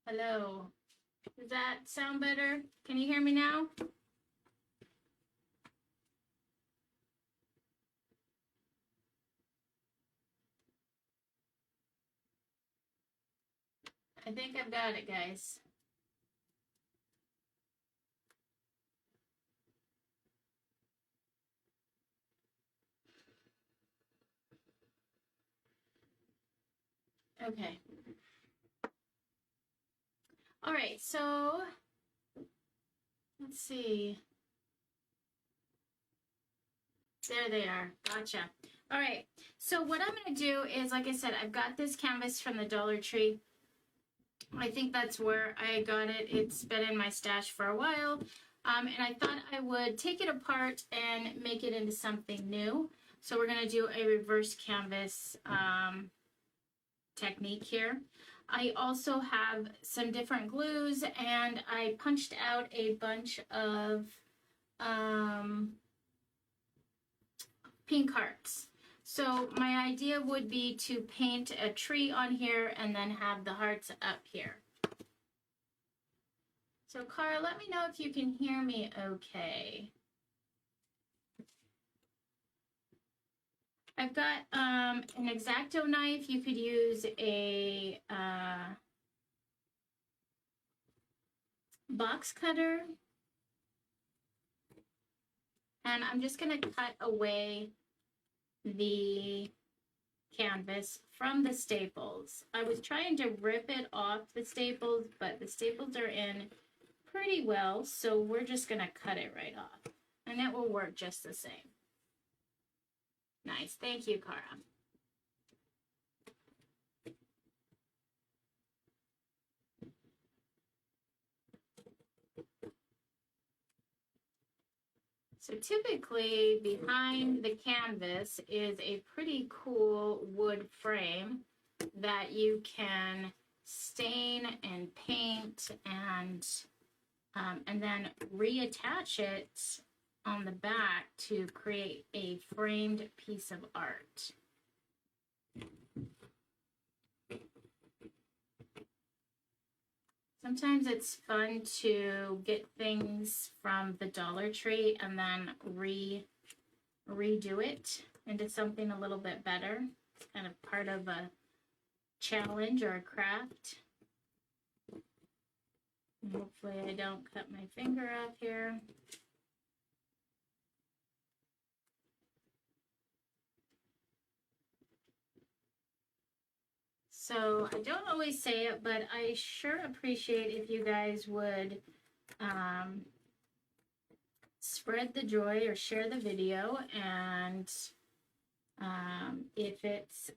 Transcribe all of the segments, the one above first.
Hello. Does that sound better? Can you hear me now? I think I've got it, guys. Okay. All right, so let's see. There they are. Gotcha. All right, so what I'm going to do is, like I said, I've got this canvas from the Dollar Tree. I think that's where I got it. It's been in my stash for a while. And I thought I would take it apart and make it into something new. So we're going to do a reverse canvas technique here. I also have some different glues, and I punched out a bunch of pink hearts. So my idea would be to paint a tree on here and then have the hearts up here. So Cara, let me know if you can hear me okay. I've got an X-Acto knife. You could use a box cutter. And I'm just going to cut away the canvas from the staples. I was trying to rip it off the staples, but the staples are in pretty well, so we're just going to cut it right off. And it will work just the same. Nice. Thank you, Cara. So typically behind the canvas is a pretty cool wood frame that you can stain and paint and then reattach it on the back to create a framed piece of art. Sometimes it's fun to get things from the Dollar Tree and then redo it into something a little bit better. It's kind of part of a challenge or a craft. And hopefully I don't cut my finger off here. So I don't always say it, but I sure appreciate if you guys would spread the joy or share the video, and if it's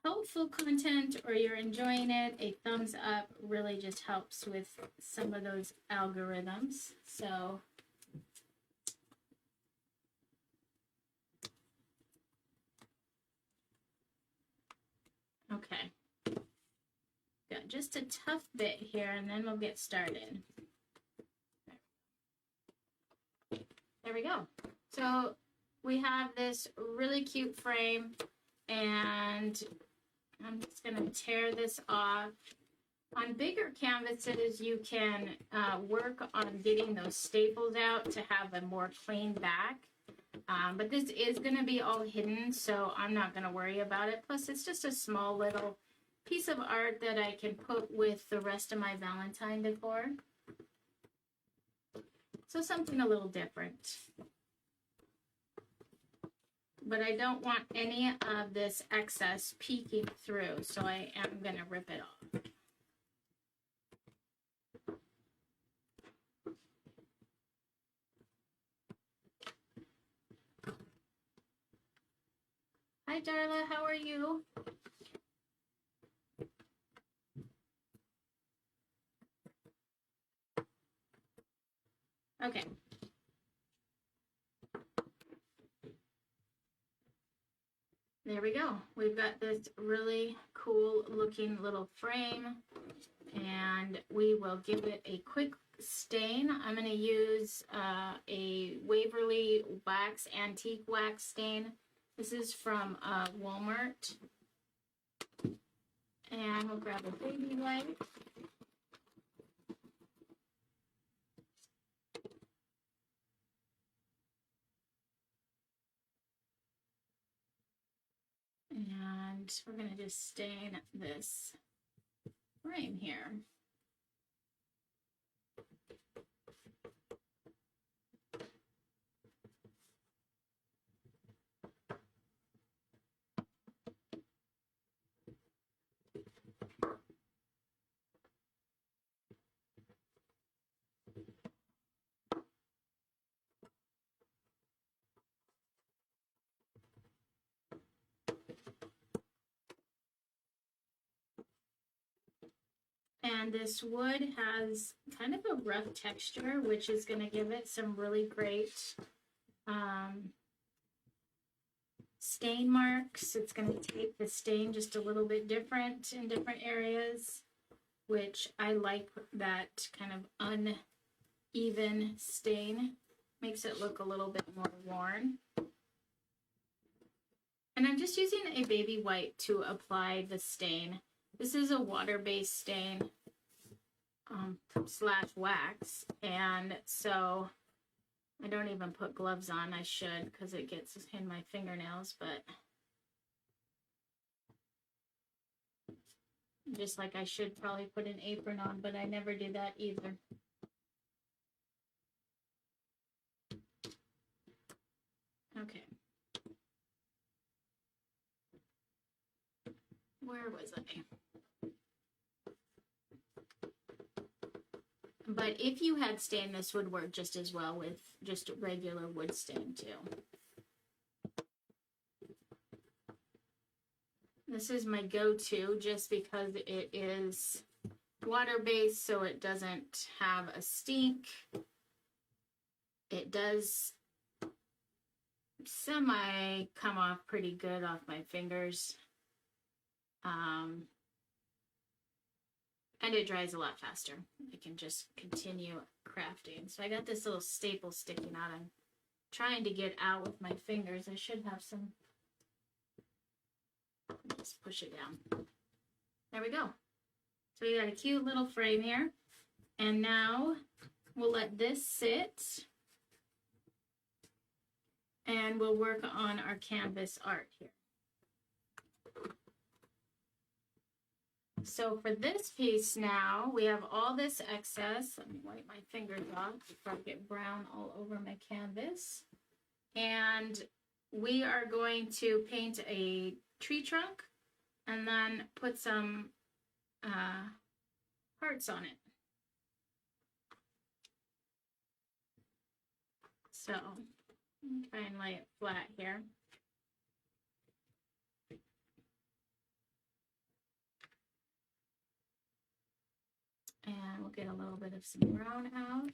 helpful content or you're enjoying it, a thumbs up really just helps with some of those algorithms. So okay. Got just a tough bit here, and then we'll get started. There we go. So we have this really cute frame, and I'm just going to tear this off. On bigger canvases, you can work on getting those staples out to have a more clean back. But this is going to be all hidden, so I'm not going to worry about it. Plus, it's just a small little piece of art that I can put with the rest of my Valentine decor. So something a little different. But I don't want any of this excess peeking through, so I am going to rip it off. Hi, Darla, how are you? Okay. There we go. We've got this really cool looking little frame, and we will give it a quick stain. I'm going to use a Waverly Wax Antique Wax Stain. This is from Walmart. And we'll grab a baby wipe. And we're going to just stain this frame here. And this wood has kind of a rough texture, which is going to give it some really great stain marks. It's going to take the stain just a little bit different in different areas, which I like. That kind of uneven stain makes it look a little bit more worn. And I'm just using a baby white to apply the stain. This is a water-based stain slash wax, and so I don't even put gloves on. I should, because it gets in my fingernails, but just like I should probably put an apron on, but I never do that either. Okay. Where was I? But if you had stain, this would work just as well with just regular wood stain too. This is my go-to just because it is water-based, so it doesn't have a stink. It does semi come off pretty good off my fingers. And it dries a lot faster. I can just continue crafting. So I got this little staple sticking out. I'm trying to get out with my fingers. I should have some. Just push it down. There we go. So we got a cute little frame here. And now we'll let this sit. And we'll work on our canvas art here. So for this piece now, we have all this excess. Let me wipe my fingers off before I get brown all over my canvas. And we are going to paint a tree trunk and then put some hearts on it. So try and lay it flat here. And we'll get a little bit of some brown out.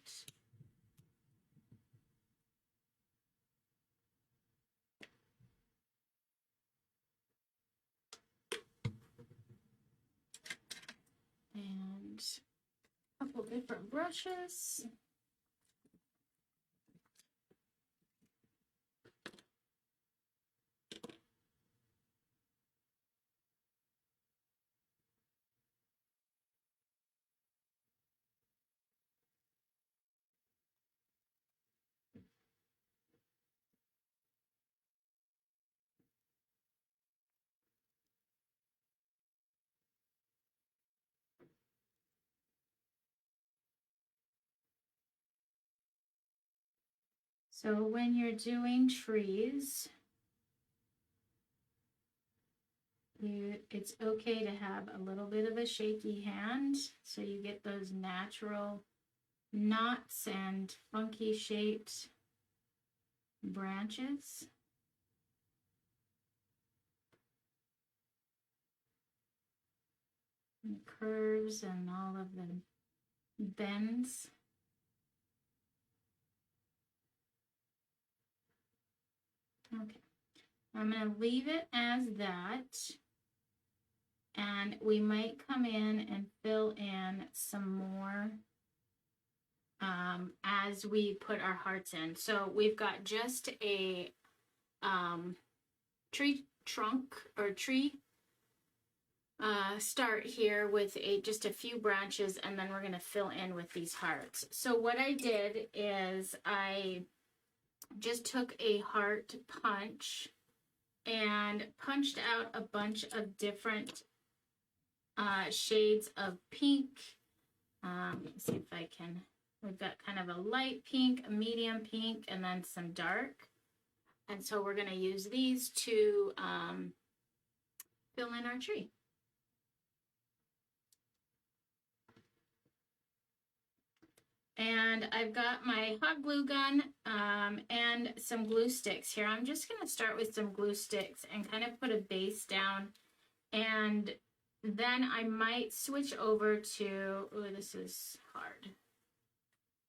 And a couple different brushes. So when you're doing trees, it's okay to have a little bit of a shaky hand so you get those natural knots and funky shaped branches. And curves and all of the bends. Okay, I'm going to leave it as that, and we might come in and fill in some more as we put our hearts in. So we've got just a tree trunk or tree start here with just a few branches, and then we're going to fill in with these hearts. So what I did is I just took a heart punch and punched out a bunch of different shades of pink. Let me see if I can. We've got kind of a light pink, a medium pink, and then some dark. And so we're going to use these to fill in our tree. And I've got my hot glue gun and some glue sticks here. I'm just going to start with some glue sticks and kind of put a base down. And then I might switch over to, oh, this is hard.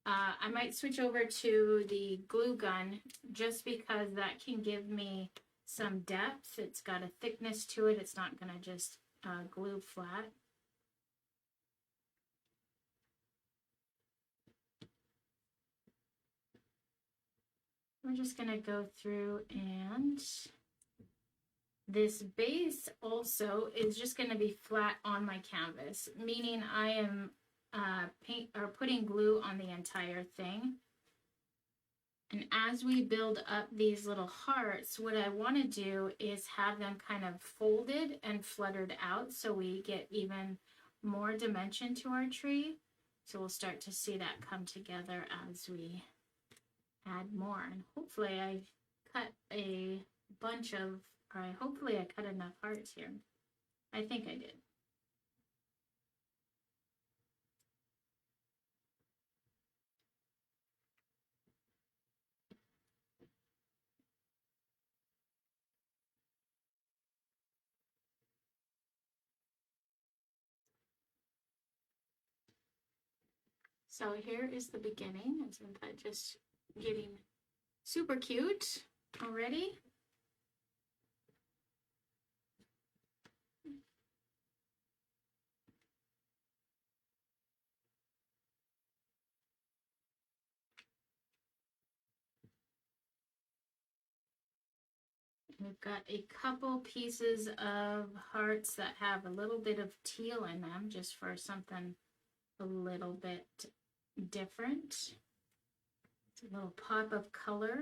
I might switch over to the glue gun just because that can give me some depth. It's got a thickness to it. It's not going to just glue flat. We're just going to go through, and this base also is just going to be flat on my canvas, meaning I am putting glue on the entire thing. And as we build up these little hearts, what I want to do is have them kind of folded and fluttered out so we get even more dimension to our tree. So we'll start to see that come together as we add more. And hopefully I cut a bunch of, hopefully I cut enough hearts here. I think I did. So here is the beginning. Isn't that just getting super cute already? We've got a couple pieces of hearts that have a little bit of teal in them, just for something a little bit different. It's a little pop of color.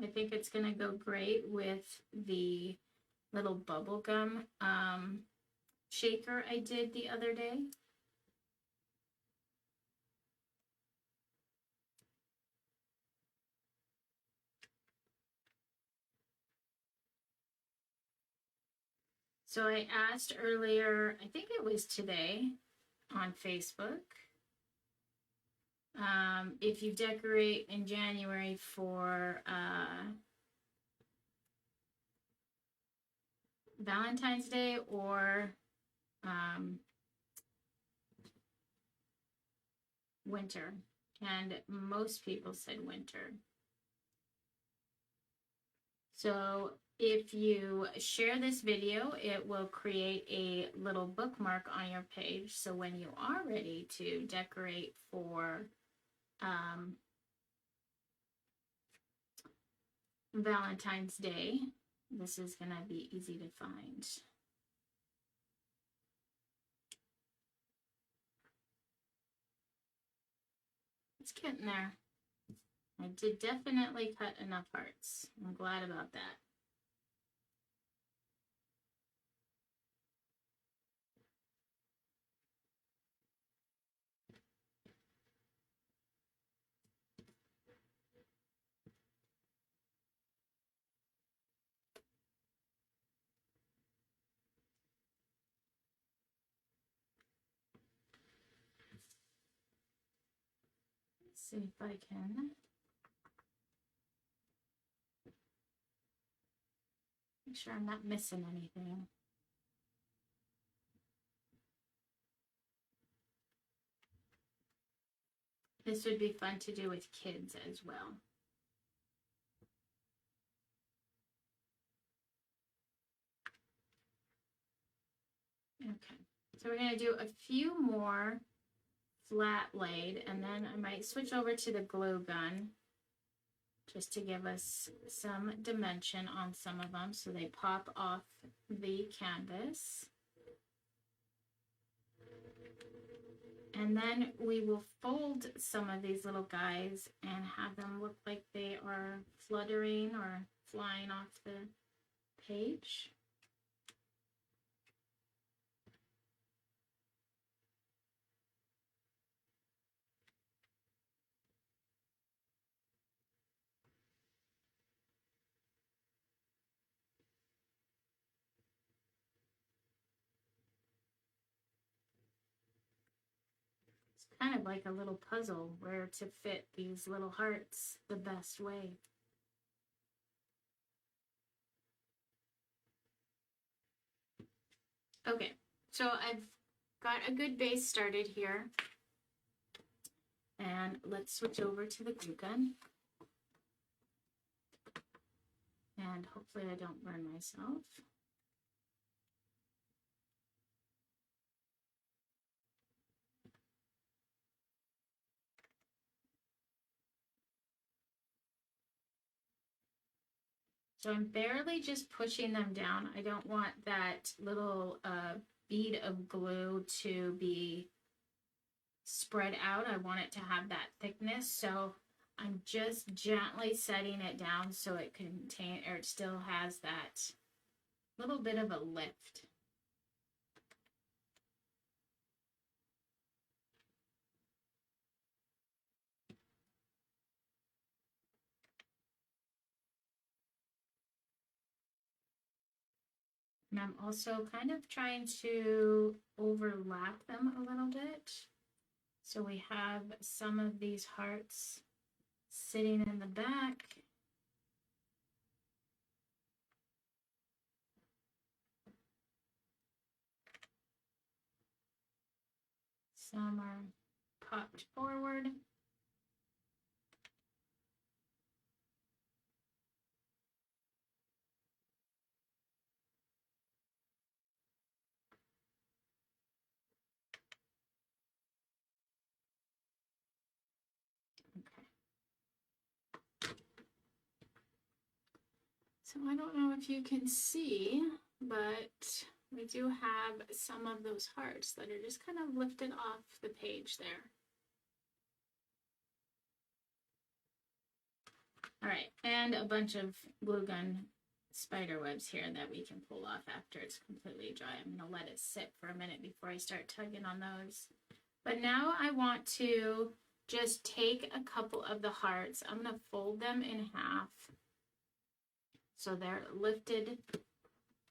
I think it's going to go great with the little bubblegum shaker I did the other day. So I asked earlier, I think it was today on Facebook, if you decorate in January for Valentine's Day or winter, and most people said winter. So if you share this video, it will create a little bookmark on your page. So when you are ready to decorate for Valentine's Day, this is going to be easy to find. It's getting there. I did definitely cut enough hearts. I'm glad about that. Let's see if I can make sure I'm not missing anything. This would be fun to do with kids as well. Okay, so we're going to do a few more flat laid, and then I might switch over to the glue gun just to give us some dimension on some of them so they pop off the canvas. And then we will fold some of these little guys and have them look like they are fluttering or flying off the page. Kind of like a little puzzle where to fit these little hearts the best way. Okay, so I've got a good base started here. And let's switch over to the glue gun. And hopefully I don't burn myself. So I'm barely just pushing them down. I don't want that little bead of glue to be spread out. I want it to have that thickness. So I'm just gently setting it down so it it still has that little bit of a lift. And I'm also kind of trying to overlap them a little bit. So we have some of these hearts sitting in the back. Some are popped forward. So I don't know if you can see, but we do have some of those hearts that are just kind of lifted off the page there. All right, and a bunch of glue gun spider webs here that we can pull off after it's completely dry. I'm gonna let it sit for a minute before I start tugging on those. But now I want to just take a couple of the hearts. I'm gonna fold them in half so they're lifted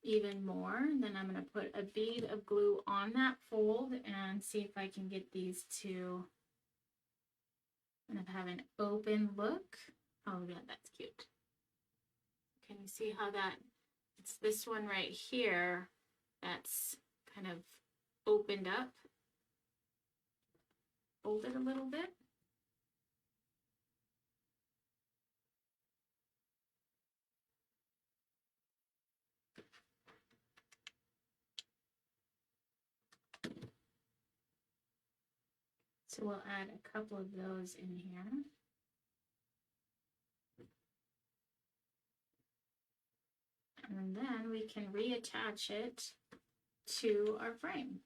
even more. Then I'm going to put a bead of glue on that fold and see if I can get these to kind of have an open look. Oh yeah, that's cute. Can you see how it's this one right here that's kind of opened up, folded a little bit. So we'll add a couple of those in here. And then we can reattach it to our frame.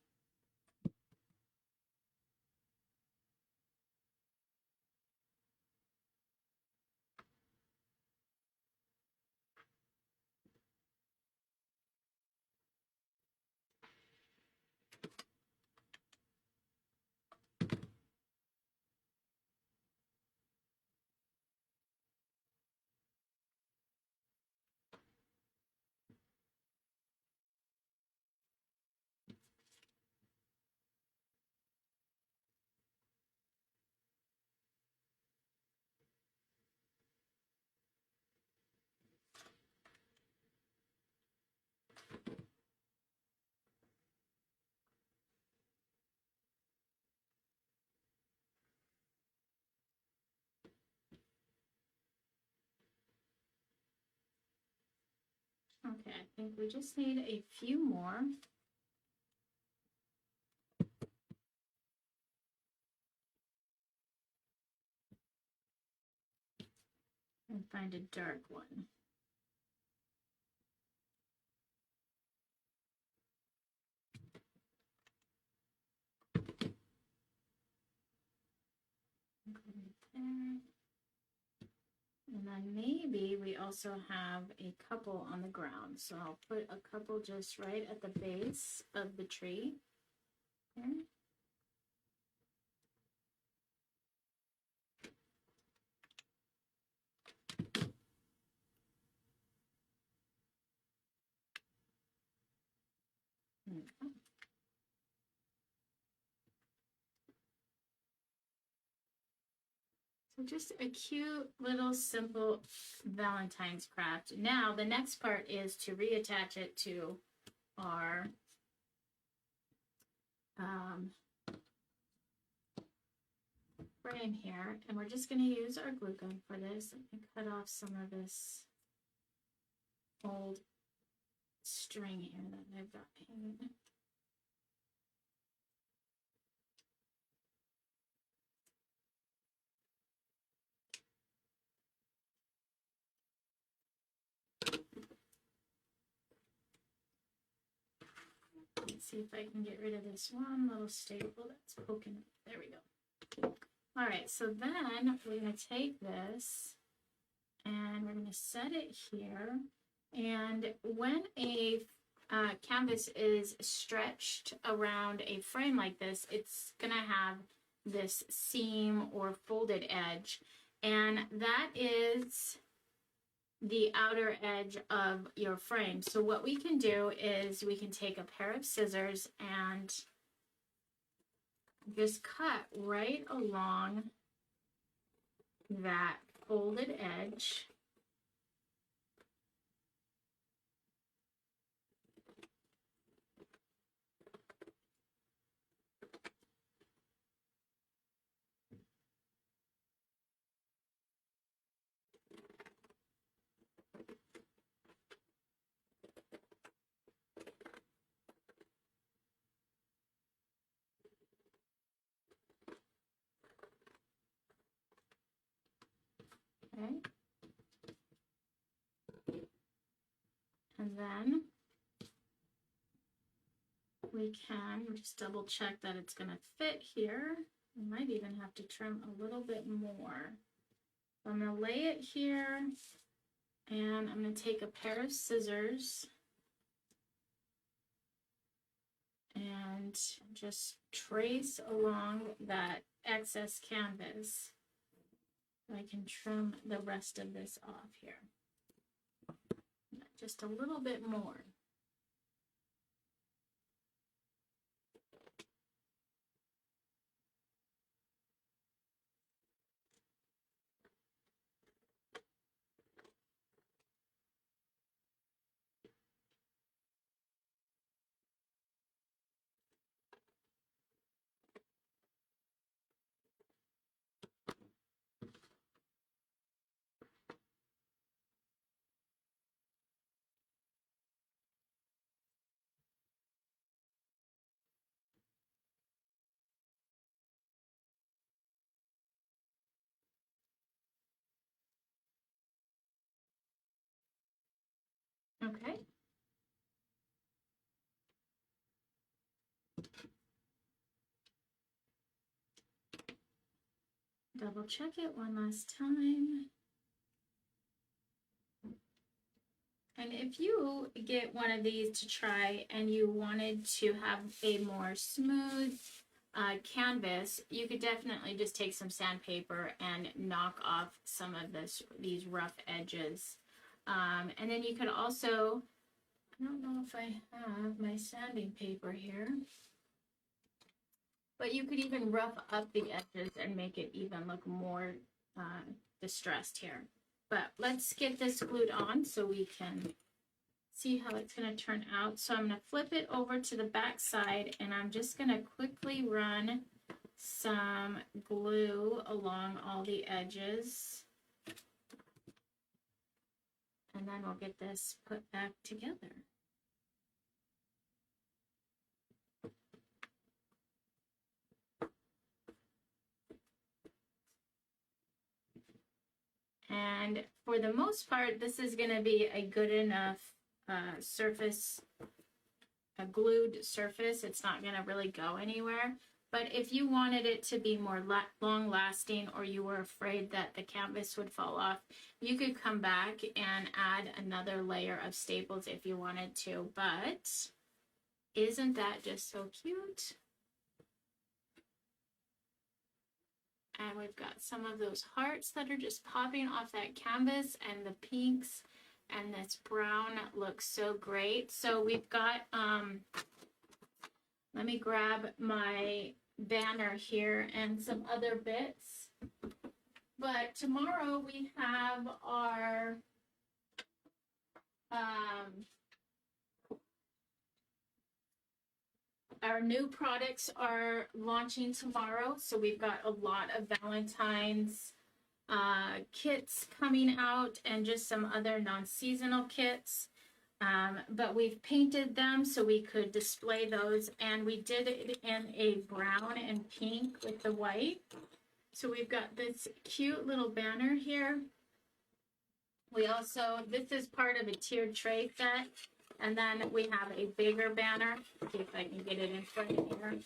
Okay, I think we just need a few more. And find a dark one. And then maybe we also have a couple on the ground. So I'll put a couple just right at the base of the tree. Okay. Okay. So just a cute little simple Valentine's craft. Now the next part is to reattach it to our frame here, and we're just going to use our glue gun for this and cut off some of this old string here that I've got hanging. Let's see if I can get rid of this one little staple that's poking. There we go. All right, so then we're going to take this and we're going to set it here. And when a canvas is stretched around a frame like this, it's going to have this seam or folded edge. And that is the outer edge of your frame. So what we can do is we can take a pair of scissors and just cut right along that folded edge. Okay. And then we can just double check that it's going to fit here. We might even have to trim a little bit more. So I'm going to lay it here, and I'm going to take a pair of scissors and just trace along that excess canvas. I can trim the rest of this off here. Just a little bit more. Okay. Double check it one last time. And if you get one of these to try and you wanted to have a more smooth canvas, you could definitely just take some sandpaper and knock off some of these rough edges. And then you could also, I don't know if I have my sanding paper here, but you could even rough up the edges and make it even look more distressed here. But let's get this glued on so we can see how it's going to turn out. So I'm going to flip it over to the back side, and I'm just going to quickly run some glue along all the edges. And then we'll get this put back together. And for the most part, this is going to be a good enough surface, a glued surface. It's not going to really go anywhere. But if you wanted it to be more long lasting, or you were afraid that the canvas would fall off, you could come back and add another layer of staples if you wanted to. But isn't that just so cute? And we've got some of those hearts that are just popping off that canvas, and the pinks, and this brown looks so great. So we've got, let me grab my banner here and some other bits. But tomorrow we have our new products are launching tomorrow. So we've got a lot of Valentine's kits coming out, and just some other non-seasonal kits. But we've painted them so we could display those, and we did it in a brown and pink with the white. So we've got this cute little banner here. We also, this is part of a tiered tray set, and then we have a bigger banner. See if I can get it in front of here.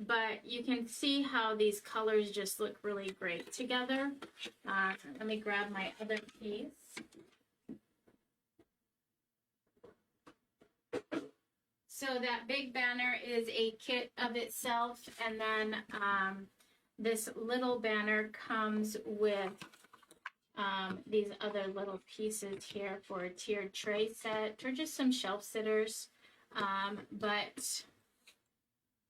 But you can see how these colors just look really great together. Let me grab my other piece. So that big banner is a kit of itself, and then this little banner comes with these other little pieces here for a tiered tray set, or just some shelf sitters. But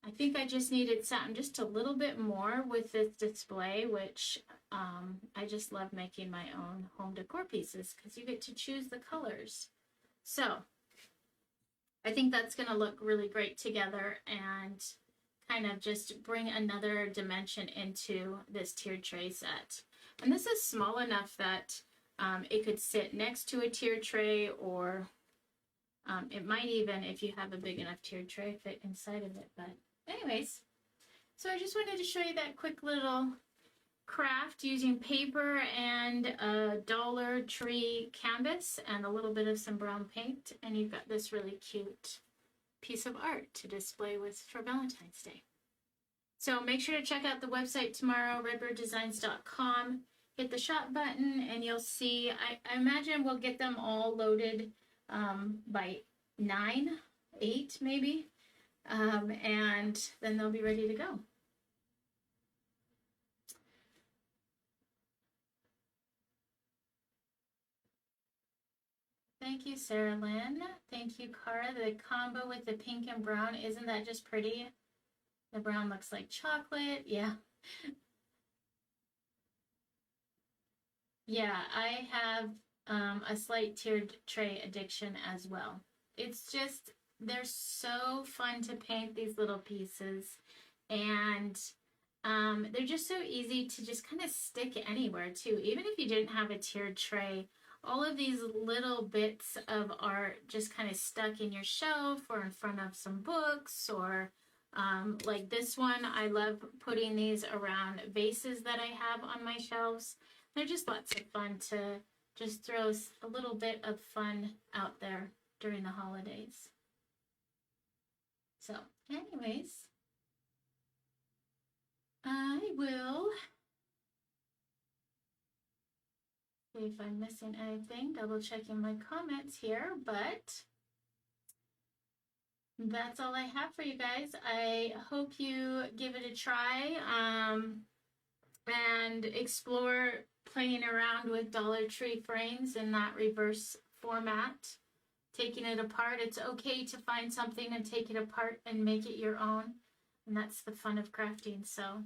I think I just needed something just a little bit more with this display, which I just love making my own home decor pieces because you get to choose the colors. So I think that's going to look really great together and kind of just bring another dimension into this tiered tray set. And this is small enough that it could sit next to a tiered tray, or it might even, if you have a big enough tiered tray, fit inside of it. But anyways, so I just wanted to show you that quick little craft using paper and a Dollar Tree canvas and a little bit of some brown paint, and you've got this really cute piece of art to display with for Valentine's Day. So make sure to check out the website tomorrow, redbyrddesigns.com. Hit the shop button and you'll see, I imagine we'll get them all loaded by 9, 8 maybe, and then they'll be ready to go. Thank you, Sarah Lynn. Thank you, Cara. The combo with the pink and brown, isn't that just pretty? The brown looks like chocolate. Yeah. Yeah, I have a slight tiered tray addiction as well. It's just, they're so fun to paint, these little pieces. And they're just so easy to just kind of stick anywhere too. Even if you didn't have a tiered tray, all of these little bits of art just kind of stuck in your shelf or in front of some books, or like this one, I love putting these around vases that I have on my shelves. They're just lots of fun to just throw a little bit of fun out there during the holidays. So anyways, I will see if I'm missing anything, double checking my comments here, but that's all I have for you guys. I hope you give it a try and explore playing around with Dollar Tree frames in that reverse format, taking it apart. It's okay to find something and take it apart and make it your own, and that's the fun of crafting. So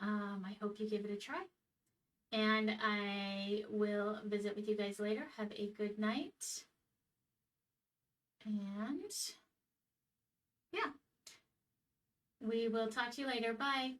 I hope you give it a try, and I will visit with you guys later. Have a good night, and yeah, we will talk to you later. Bye.